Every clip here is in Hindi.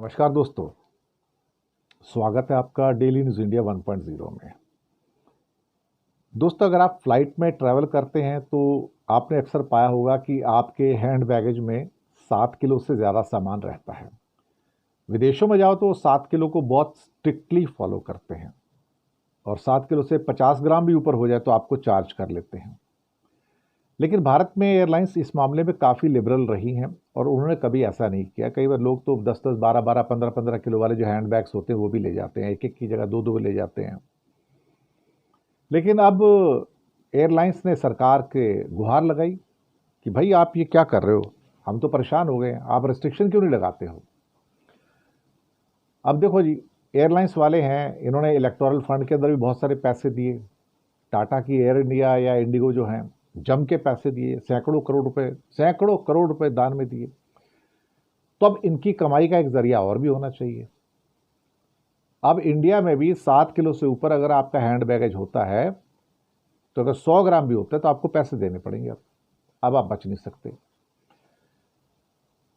नमस्कार दोस्तों, स्वागत है आपका डेली न्यूज़ इंडिया 1.0 में। दोस्तों, अगर आप फ्लाइट में ट्रैवल करते हैं तो आपने अक्सर पाया होगा कि आपके हैंड बैगेज में 7 किलो से ज़्यादा सामान रहता है। विदेशों में जाओ तो 7 किलो को बहुत स्ट्रिक्टली फॉलो करते हैं और 7 किलो से 50 ग्राम भी ऊपर हो जाए तो आपको चार्ज कर लेते हैं। लेकिन भारत में एयरलाइंस इस मामले में काफ़ी लिबरल रही हैं और उन्होंने कभी ऐसा नहीं किया। कई बार लोग तो 10-10, 12-12, 15-15 किलो वाले जो हैंड बैग्स होते हैं वो भी ले जाते हैं, एक-एक की जगह 2-2 ले जाते हैं। लेकिन अब एयरलाइंस ने सरकार के गुहार लगाई कि भाई आप ये क्या कर रहे हो, हम तो परेशान हो गए, आप रेस्ट्रिक्शन क्यों नहीं लगाते हो। अब देखो जी, एयरलाइंस वाले हैं, इन्होंने इलेक्टोरल फंड के अंदर भी बहुत सारे पैसे दिए। टाटा की एयर इंडिया या इंडिगो जो हैं, जम के पैसे दिए, सैकड़ों करोड़ रुपए दान में दिए। तो अब इनकी कमाई का एक जरिया और भी होना चाहिए। अब इंडिया में भी 7 किलो से ऊपर अगर आपका हैंड बैगेज होता है तो अगर 100 ग्राम भी होता है तो आपको पैसे देने पड़ेंगे। अब आप बच नहीं सकते।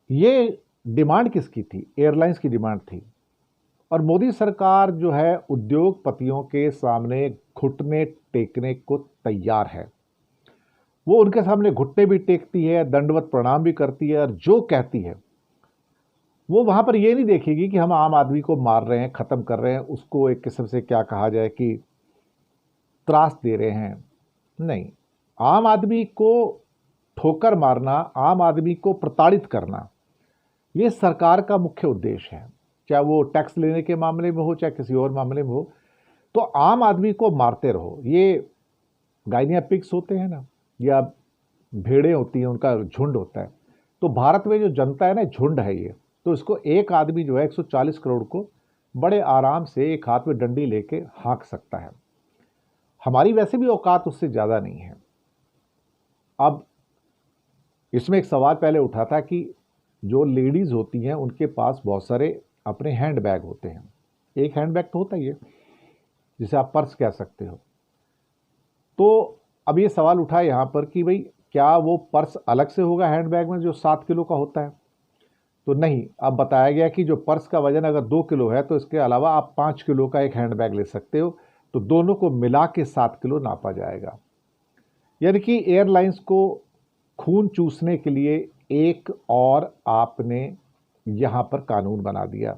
ये डिमांड किसकी थी? एयरलाइंस की डिमांड थी। और मोदी सरकार जो है उद्योगपतियों के सामने घुटने टेकने को तैयार है। वो उनके सामने घुटने भी टेकती है, दंडवत प्रणाम भी करती है और जो कहती है वो वहां पर ये नहीं देखेगी कि हम आम आदमी को मार रहे हैं, खत्म कर रहे हैं, उसको एक किस्म से क्या कहा जाए कि त्रास दे रहे हैं। नहीं, आम आदमी को ठोकर मारना, आम आदमी को प्रताड़ित करना, ये सरकार का मुख्य उद्देश्य है। चाहे वो टैक्स लेने के मामले में हो, चाहे किसी और मामले में हो, तो आम आदमी को मारते रहो। ये गाइनिया पिग्स होते हैं ना, या भेड़ें होती हैं, उनका झुंड होता है। तो भारत में जो जनता है ना, झुंड है ये। तो इसको एक आदमी जो है 140 करोड़ को बड़े आराम से एक हाथ में डंडी लेके हाँक सकता है। हमारी वैसे भी औकात उससे ज़्यादा नहीं है। अब इसमें एक सवाल पहले उठा था कि जो लेडीज़ होती हैं उनके पास बहुत सारे अपने हैंड बैग होते हैं। एक हैंड बैग तो होता ही है जिसे आप पर्स कह सकते हो। तो अब ये सवाल उठा यहाँ पर कि भाई क्या वो पर्स अलग से होगा हैंड बैग में जो 7 किलो का होता है? तो नहीं, अब बताया गया कि जो पर्स का वजन अगर 2 किलो है तो इसके अलावा आप 5 किलो का एक हैंड बैग ले सकते हो। तो दोनों को मिला के 7 किलो नापा जाएगा। यानी कि एयरलाइंस को खून चूसने के लिए एक और आपने यहाँ पर कानून बना दिया।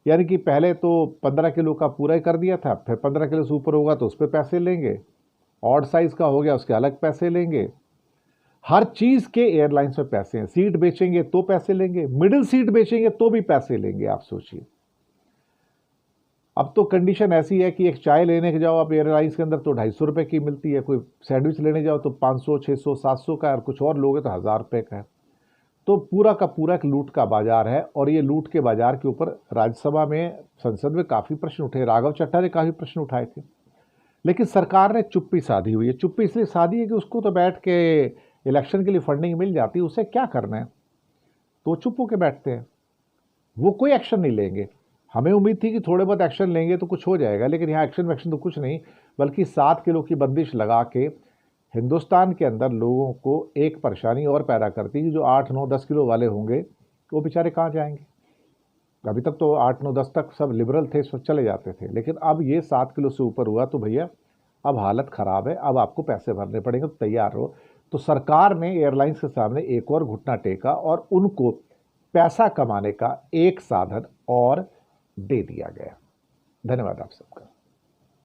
यानी कि पहले तो 15 किलो का पूरा ही कर दिया था, फिर 15 किलो से ऊपर होगा तो उस पर पैसे लेंगे, ऑड साइज का हो गया उसके अलग पैसे लेंगे। हर चीज के एयरलाइंस में पैसे हैं। सीट बेचेंगे तो पैसे लेंगे, मिडिल सीट बेचेंगे तो भी पैसे लेंगे। आप सोचिए, अब तो कंडीशन ऐसी है कि एक चाय लेने के जाओ आप एयरलाइंस के अंदर तो 250 रुपए की मिलती है, कोई सैंडविच लेने जाओ तो 500, 600, 700 का, और कुछ और लोगे तो 1000 रुपए का है। तो पूरा का पूरा एक लूट का बाजार है। और ये लूट के बाजार के ऊपर राज्यसभा में, संसद में काफी प्रश्न उठे। राघव चड्ढा ने काफी प्रश्न उठाए थे, लेकिन सरकार ने चुप्पी साधी हुई है। चुप्पी इसलिए साधी है कि उसको तो बैठ के इलेक्शन के लिए फंडिंग मिल जाती है, उसे क्या करना है, तो चुप होकर बैठते हैं। वो कोई एक्शन नहीं लेंगे। हमें उम्मीद थी कि थोड़े बहुत एक्शन लेंगे तो कुछ हो जाएगा, लेकिन यहाँ एक्शन तो कुछ नहीं, बल्कि 7 किलो की बंदिश लगा के हिंदुस्तान के अंदर लोगों को एक परेशानी और पैदा करती कि जो 8, 9, 10 किलो वाले होंगे वो बेचारे कहाँ जाएंगे। अभी तक तो 8, 9, 10 तक सब लिबरल थे, सब चले जाते थे, लेकिन अब ये 7 किलो से ऊपर हुआ तो भैया अब हालत ख़राब है। अब आपको पैसे भरने पड़ेंगे, तो तैयार रहो। तो सरकार ने एयरलाइंस के सामने एक और घुटना टेका और उनको पैसा कमाने का एक साधन और दे दिया गया। धन्यवाद आप सबका।